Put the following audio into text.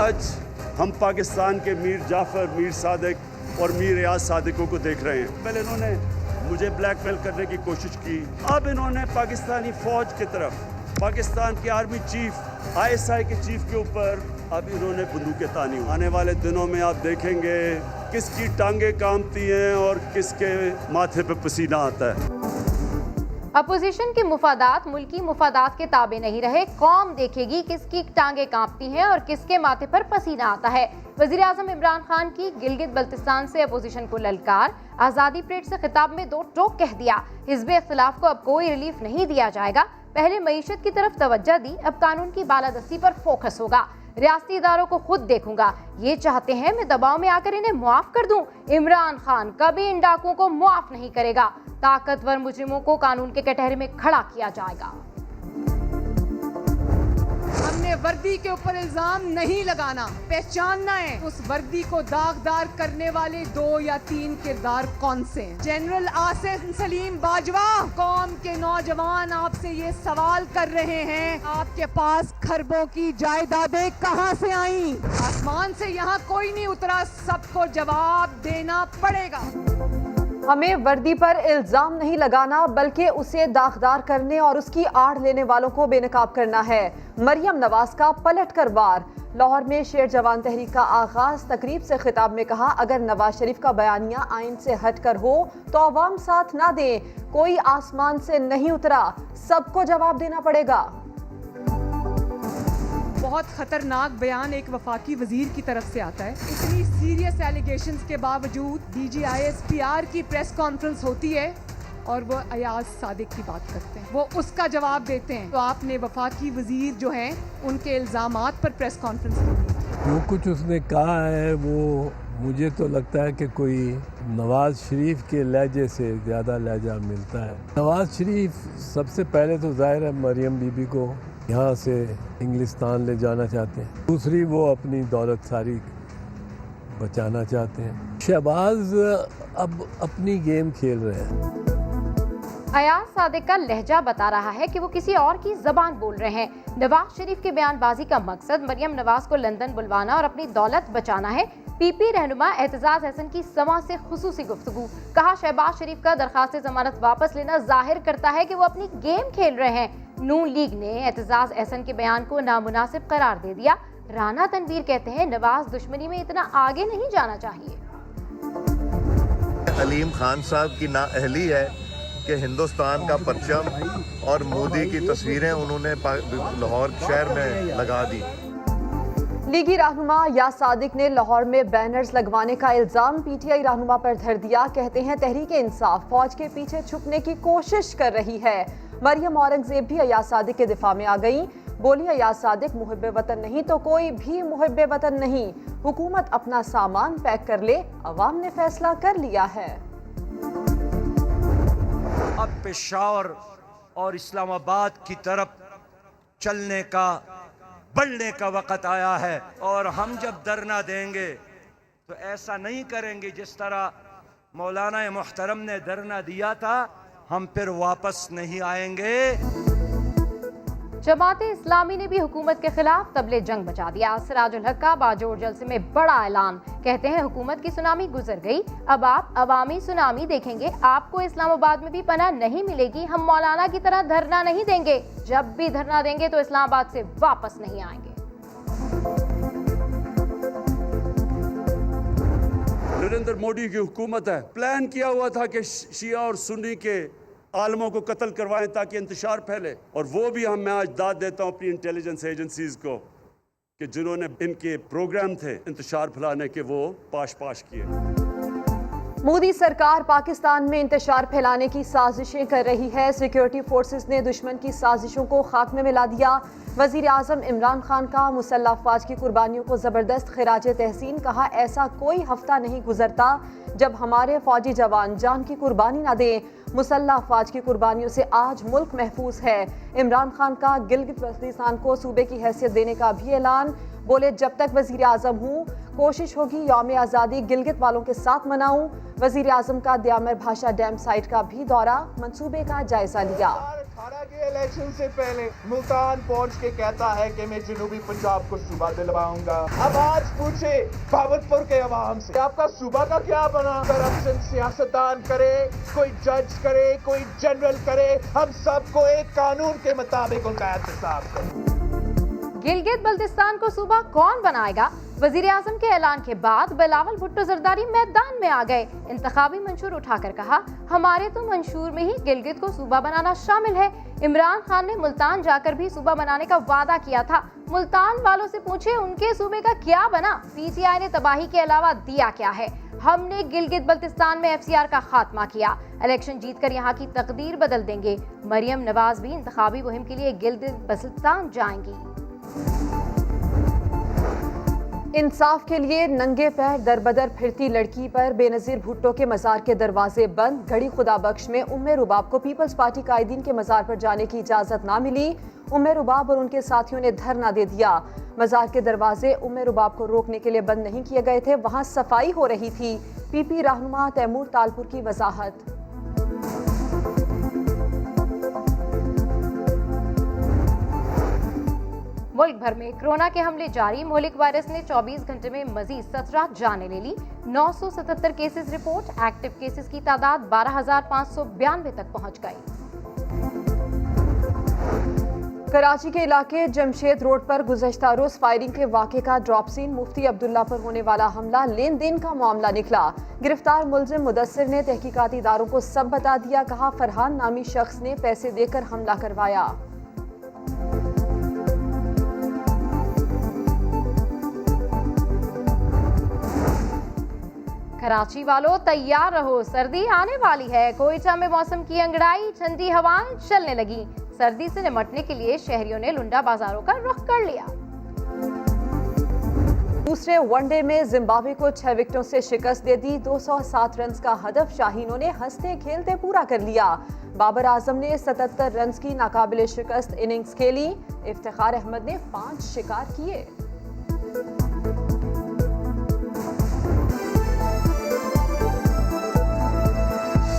आज हम पाकिस्तान के मीर जाफर, मीर सादिक और मीर रियाज सादिकों को देख रहे हैं। पहले इन्होंने मुझे ब्लैकमेल करने की कोशिश की, अब इन्होंने पाकिस्तानी फौज की तरफ, पाकिस्तान के आर्मी चीफ, ISI के चीफ के ऊपर अब इन्होंने बंदूकें तानी। आने वाले दिनों में आप देखेंगे किसकी टांगे कांपती हैं और किसके माथे पे पसीना आता है। अपोजिशन के मुफादात मुल्की मुफादात के ताबे नहीं रहे। कौम देखेगी किसकी टांगे कांपती हैं और किसके माथे पर पसीना आता है। वज़ीर आज़म इमरान खान की गिलगित बल्तिस्तान से अपोजिशन को ललकार। आज़ादी परेड से खिताब में दो टोक कह दिया। हिज़्ब इख्तिलाफ को अब कोई रिलीफ नहीं दिया जाएगा। पहले मईशत की तरफ तवज्जो दी, अब कानून की बालादस्ती पर फोकस होगा। रियासती इदारों को खुद देखूंगा। ये चाहते हैं मैं दबाव में आकर इन्हें मुआफ कर दूं। इमरान खान कभी इन डाकुओं को मुआफ नहीं करेगा। ताकतवर मुजरिमों को कानून के कटहरे में खड़ा किया जाएगा। हमने वर्दी के ऊपर इल्जाम नहीं लगाना, पहचानना है उस वर्दी को दागदार करने वाले 2 या 3 किरदार कौन से हैं। जनरल आसिफ सलीम बाजवा, कौम के नौजवान आपसे ये सवाल कर रहे हैं, आपके पास खरबों की जायदादें कहां से आई? आसमान से यहाँ कोई नहीं उतरा, सबको जवाब देना पड़ेगा। हमें वर्दी पर इल्जाम नहीं लगाना बल्कि उसे दागदार करने और उसकी आड़ लेने वालों को बेनकाब करना है। मरियम नवाज का पलट कर वार। लाहौर में शेर जवान तहरीक का आगाज। तकरीब से खिताब में कहा, अगर नवाज शरीफ का बयानिया आइन से हटकर हो तो अवाम साथ ना दें। कोई आसमान से नहीं उतरा, सबको जवाब देना पड़ेगा। बहुत खतरनाक बयान एक वफाकी वजीर की तरफ से आता है। इतनी सीरियस एलिगेशंस के बावजूद DGISPR की प्रेस कॉन्फ्रेंस होती है और वो अयाज सादिक की बात करते हैं, वो उसका जवाब देते हैं। तो आपने वफाकी वजीर जो हैं उनके इल्जामात पर प्रेस कॉन्फ्रेंस की। जो कुछ उसने कहा है वो मुझे तो लगता है कि कोई नवाज शरीफ के लहजे से ज़्यादा लहजा मिलता है। नवाज शरीफ सबसे पहले तो जाहिर है मरियम बीबी को यहाँ से इंग्लिस्तान ले जाना चाहते हैं, दूसरी वो अपनी दौलत सारी बचाना चाहते हैं। शहबाज अब अपनी गेम खेल रहे हैं। अयाज सादिक का लहजा बता रहा है कि वो किसी और की जबान बोल रहे हैं। नवाज शरीफ के बयानबाजी का मकसद मरियम नवाज को लंदन बुलवाना और अपनी दौलत बचाना है। PP रहनुमा एतजाज अहसन की समा से खुसूसी गुफ्तगू। कहा, शहबाज शरीफ का दरखास्त जमानत वापस लेना जाहिर करता है कि वो अपनी गेम खेल रहे हैं। नून लीग ने एतजाज अहसन के बयान को नामुनासिब करार दे दिया। राना तनवीर कहते हैं, नवाज दुश्मनी में इतना आगे नहीं जाना चाहिए। अलीम खान साहब की नाअहली है कि हिंदुस्तान का परचम और मोदी की तस्वीरें उन्होंने लाहौर शहर में लगा दी। लीगी रहनुमा या सादिक ने लाहौर में बैनर्स लगवाने का इल्जाम PTI रहनुमा पर धर दिया। कहते हैं तहरीक इंसाफ फौज के पीछे छुपने की कोशिश कर रही है। मरियम औरंगजेब भी अयाज सादिक के दिफा में आ गई। बोली, अयाज सादिक मुहिब्बे वतन नहीं तो कोई भी मुहिब्बे वतन नहीं। हुकूमत अपना सामान पैक कर ले, अवाम ने फैसला कर लिया है। अब पेशावर और इस्लामाबाद की तरफ चलने का, बढ़ने का वक्त आया है। और हम जब धरना देंगे तो ऐसा नहीं करेंगे जिस तरह मौलाना मुहतरम ने धरना दिया था, हम फिर वापस नहीं आएंगे। जमाते इस्लामी ने भी हुकूमत के खिलाफ तबले जंग बचा दिया। सिराजुल हक का बाजोर जलसे में बड़ा ऐलान। कहते हैं हुकूमत की सुनामी गुजर गई, अब आप अवामी सुनामी देखेंगे। आपको इस्लामाबाद में भी पनाह नहीं मिलेगी। हम मौलाना की तरह धरना नहीं देंगे। जब भी धरना देंगे तो इस्लामाबाद से वापस नहीं आएंगे। नरेंद्र मोदी की हुकूमत है, प्लान किया हुआ था कि शिया और सुन्नी के आलमों को कत्ल करवाएं ताकि इंतशार फैले। और वो भी मैं आज दाद देता हूं अपनी इंटेलिजेंस एजेंसीज को कि जिन्होंने इनके प्रोग्राम थे इंतशार फैलाने के, वो पाश किए। मोदी सरकार पाकिस्तान में इंतशार फैलाने की साजिशें कर रही है। सिक्योरिटी फोर्सेस ने दुश्मन की साजिशों को खाक में मिला दिया। वज़ीर आज़म इमरान खान का मुसल्लह अफ़वाज की कुर्बानियों को ज़बरदस्त खिराज तहसीन। कहा, ऐसा कोई हफ्ता नहीं गुजरता जब हमारे फौजी जवान जान की कुर्बानी ना दें। मुसल्लह अफ़वाज की कुर्बानियों से आज मुल्क महफूज है। इमरान खान का गिलगित बल्तिस्तान को सूबे की हैसियत देने का भी ऐलान। बोले, जब तक वज़ीर आज़म हूँ कोशिश होगी यौम आज़ादी गिलगित वालों के साथ मनाऊं। वजीर आजम का दयामर भाषा डैम साइट का भी दौरा, मंसूबे का जायजा लिया। 2018 के इलेक्शन से पहले मुल्तान पहुंच के कहता है कि मैं जनूबी पंजाब को सूबा दिलवाऊंगा। अब आज पूछे भावलपुर के अवाम से आपका सूबा का क्या बना? करप्शन सियासतदान करे, कोई जज करे, कोई जनरल करे, हम सबको एक कानून के मुताबिक उनका एहतसाब करें। गिलगित बल्तिस्तान को सूबा कौन बनाएगा? वजीर आजम के ऐलान के बाद बिलावल भुट्टो जरदारी मैदान में आ गए। इंतखाबी मंशूर उठाकर कहा, हमारे तो मंशूर में ही गिलगित को सूबा बनाना शामिल है। इमरान खान ने मुल्तान जाकर भी सूबा बनाने का वादा किया था। मुल्तान वालों से पूछे उनके सूबे का क्या बना? पीटीआई ने तबाही के अलावा दिया क्या है? हमने गिलगित बल्तिस्तान में FCR का खात्मा किया, इलेक्शन जीतकर यहाँ की तकदीर बदल देंगे। मरियम नवाज भी इंतखाबी मुहिम के लिए गिलगित बल्तिस्तान जाएंगी। इंसाफ के लिए नंगे पैर दरबदर फिरती लड़की पर बेनजीर भुट्टो के मजार के दरवाजे बंद। गढ़ी खुदा बख्श में उम्मे रुबाब को पीपल्स पार्टी कायदीन के मजार पर जाने की इजाजत ना मिली। उम्मे रुबाब और उनके साथियों ने धरना दे दिया। मजार के दरवाजे उम्मे रुबाब को रोकने के लिए बंद नहीं किए गए थे, वहां सफाई हो रही थी। PP रहनुमा तैमूर तालपुर की वजाहत। मुल्क भर में कोरोना के हमले जारी। मोलिक वायरस ने 24 घंटे में मजीद 17 जानें ले ली। 977 केसेस रिपोर्ट। एक्टिव केसेस की तादाद 12,592 तक पहुंच गई। कराची के इलाके जमशेद रोड पर गुज़श्ता रोज फायरिंग के वाक़े का ड्रॉप सीन। मुफ्ती अब्दुल्ला पर होने वाला हमला लेन देन का मामला निकला। गिरफ्तार मुलजिम मुदस्सिर ने तहकीकाती इदारों को सब बता दिया। कहा, फरहान नामी शख्स ने पैसे देकर हमला करवाया। कराची वालों तैयार रहो, सर्दी आने वाली है। कोयटा में मौसम की अंगड़ाई, ठंडी हवाएं चलने लगी। सर्दी से निपटने के लिए शहरियों ने लुंडा बाजारों का रुख कर लिया। दूसरे वनडे में जिम्बाब्वे को 6 विकेटों से शिकस्त दे दी। 207 रन का हदफ शाहीनों ने हंसते खेलते पूरा कर लिया। बाबर आजम ने 77 रन की नाकाबिले शिकस्त इनिंग्स खेली। इफ्तिखार अहमद ने 5 शिकार किए।